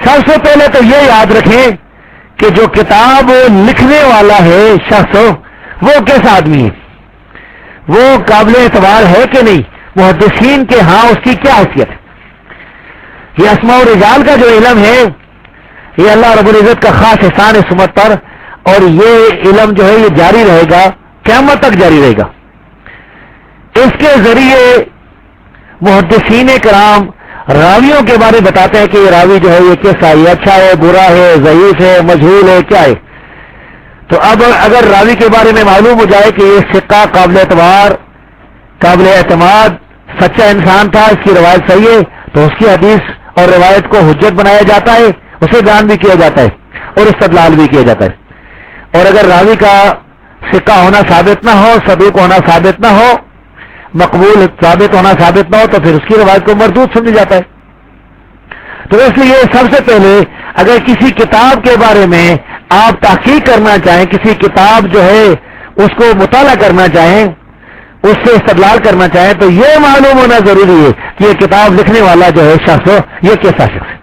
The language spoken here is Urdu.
سب سے پہلے تو یہ یاد رکھیں کہ جو کتاب لکھنے والا ہے شخص وہ کیسا آدمی ہے، وہ قابل اعتبار ہے کہ نہیں، محدثین کے ہاں اس کی کیا حیثیت ہے. یہ اسماء و رجال کا جو علم ہے یہ اللہ رب العزت کا خاص احسان ہے امت پر، اور یہ علم جو ہے یہ جاری رہے گا، قیامت تک جاری رہے گا. اس کے ذریعے محدثین کرام راویوں کے بارے بتاتے ہیں کہ یہ راوی جو ہے یہ کیسا ہے، اچھا ہے، برا ہے، ضعیف ہے، مجہول ہے، کیا ہے. تو اب اگر راوی کے بارے میں معلوم ہو جائے کہ یہ ثقہ، قابل اعتبار، قابل اعتماد، سچا انسان تھا، اس کی روایت صحیح ہے، تو اس کی حدیث اور روایت کو حجت بنایا جاتا ہے، اسے بیان بھی کیا جاتا ہے اور استدلال بھی کیا جاتا ہے. اور اگر راوی کا ثقہ ہونا ثابت نہ ہو، صدوق ہونا ثابت نہ ہو، مقبول ثابت ہونا ثابت نہ ہو، تو پھر اس کی روایت کو مردود سمجھ جاتا ہے. تو اس لیے سب سے پہلے اگر کسی کتاب کے بارے میں آپ تحقیق کرنا چاہیں، کسی کتاب جو ہے اس کو مطالعہ کرنا چاہیں، اس سے استدلال کرنا چاہیں، تو یہ معلوم ہونا ضروری ہے کہ یہ کتاب لکھنے والا جو ہے شخص یہ کیسا شخص ہے.